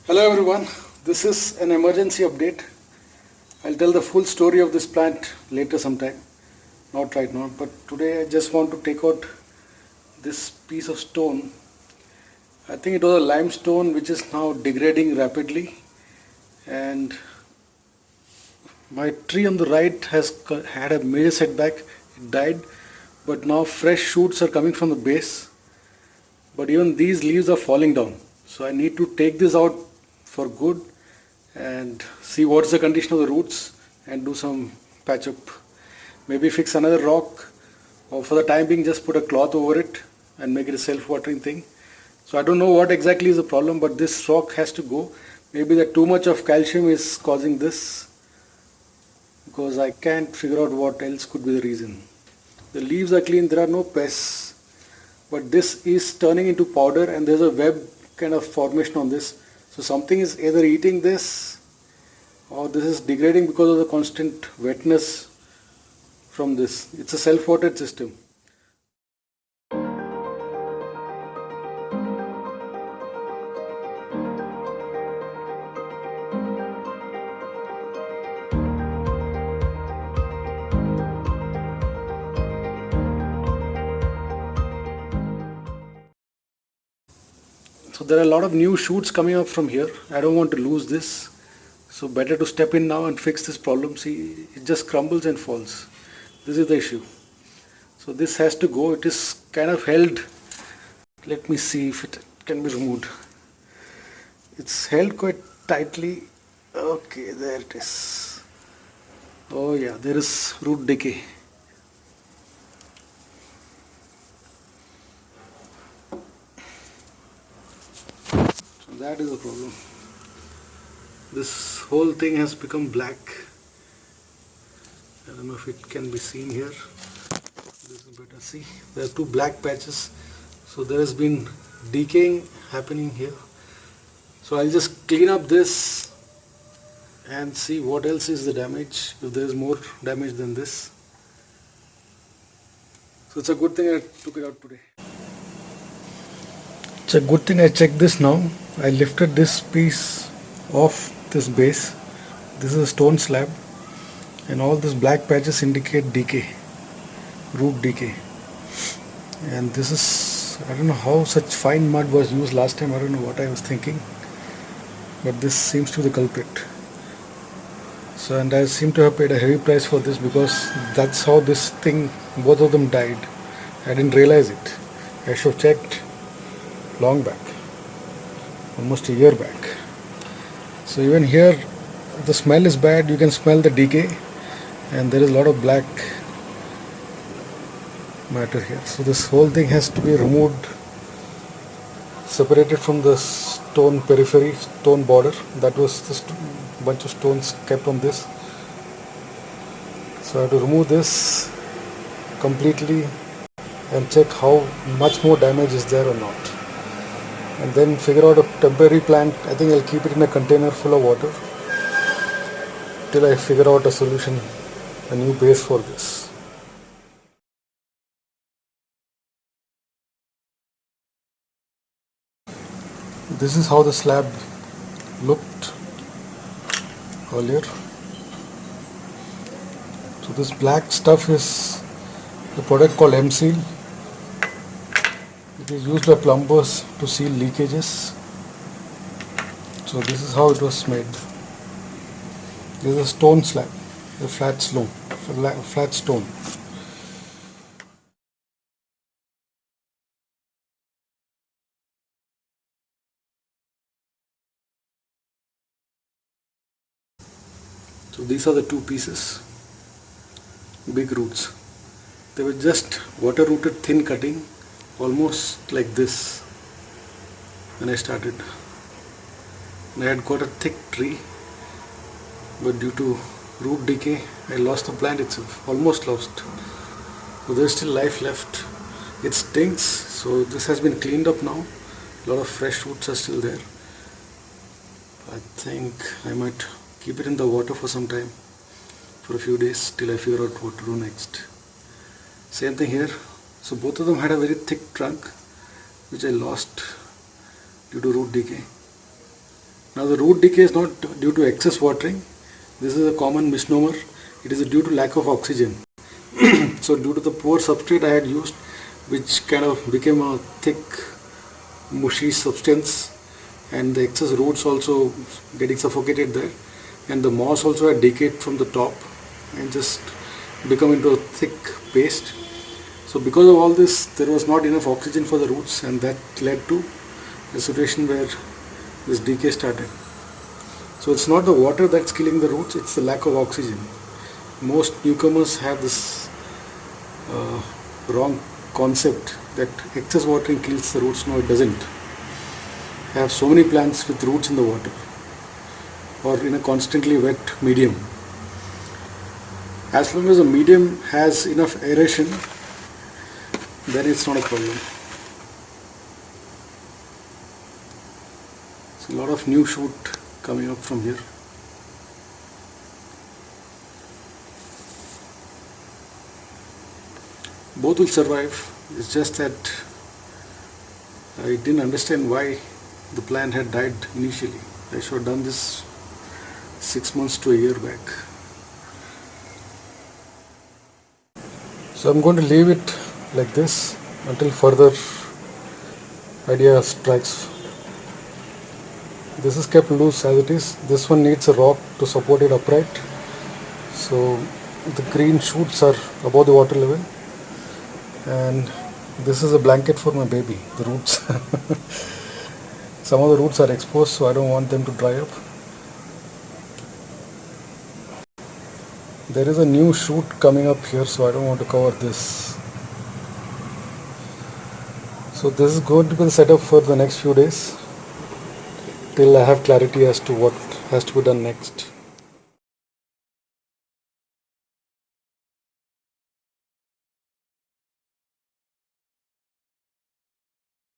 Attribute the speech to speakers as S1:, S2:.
S1: Hello everyone, this is an emergency update. I'll tell the full story of this plant later sometime, not right now, but today I just want to take out this piece of stone. I think it was a limestone which is now degrading rapidly, and my tree on the right has had a major setback. It died, but now fresh shoots are coming from the base, but even these leaves are falling down. So I need to take this out for good and see what's the condition of the roots and do some patch up. Maybe fix another rock, or for the time being just put a cloth over it and make it a self-watering thing. So I don't know what exactly is the problem, but this rock has to go. Maybe that too much of calcium is causing this, because I can't figure out what else could be the reason. The leaves are clean, there are no pests, but this is turning into powder and there's a web kind of formation on this. So something is either eating this, or this is degrading because of the constant wetness from this. It's a self-watered system. So there are a lot of new shoots coming up from here. I don't want to lose this. So better to step in now and fix this problem. See, it just crumbles and falls. This is the issue. So this has to go. It is kind of held. Let me see if it can be removed. It's held quite tightly. Okay, there it is. Oh yeah, there is root decay. So that is the problem. This whole thing has become black. I don't know if it can be seen here. This is better. See, there are two black patches. So there has been decaying happening here. So I'll just clean up this and see what else is the damage, if there is more damage than this. So it's a good thing I took it out today. It's a good thing I checked this now. I lifted this piece off this base. This is a stone slab, and all these black patches indicate decay, root decay. And this is, I don't know how such fine mud was used last time. I don't know what I was thinking, but this seems to be the culprit. So, and I seem to have paid a heavy price for this, because that's how this thing, both of them died. I didn't realize it. I should have checked long back, almost a year back. So even here the smell is bad. You can smell the decay, and there is a lot of black matter here. So this whole thing has to be removed, separated from the stone periphery, stone border. That was just a bunch of stones kept on this. So I have to remove this completely and check how much more damage is there or not, and then figure out a temporary plant. I think I'll keep it in a container full of water till I figure out a solution, a new base for this. This is how the slab looked earlier. So this black stuff is a product called M-Seal. It is used by plumbers to seal leakages. So this is how it was made. This is a stone slab, a flat stone. So these are the two pieces, big roots. They were just water rooted thin cutting, almost like this when I started. And I had got a thick tree, but due to root decay I lost the plant itself, almost lost. So there's still life left. It stinks, so this has been cleaned up now. A lot of fresh roots are still there. I think I might keep it in the water for some time, for a few days, till I figure out what to do next. Same thing here. So both of them had a very thick trunk, which I lost due to root decay. Now the root decay is not due to excess watering. This is a common misnomer. It is due to lack of oxygen. So due to the poor substrate I had used, which kind of became a thick mushy substance, and the excess roots also getting suffocated there, and the moss also had decayed from the top and just become into a thick paste. So because of all this, there was not enough oxygen for the roots, and that led to a situation where this decay started. So it's not the water that's killing the roots, it's the lack of oxygen. Most newcomers have this wrong concept that excess watering kills the roots. No, it doesn't. I have so many plants with roots in the water or in a constantly wet medium. As long as the medium has enough aeration, then it's not a problem. So a lot of new shoot coming up from here. Both will survive. It's just that I didn't understand why the plant had died initially. I should have done this 6 months to a year back. So I'm going to leave it like this until further idea strikes. This is kept loose as it is. This one needs a rock to support it upright. So the green shoots are above the water level, and this is a blanket for my baby, the roots. Some of the roots are exposed, so I don't want them to dry up. There is a new shoot coming up here, so I don't want to cover this. So this is going to be the setup for the next few days till I have clarity as to what has to be done next.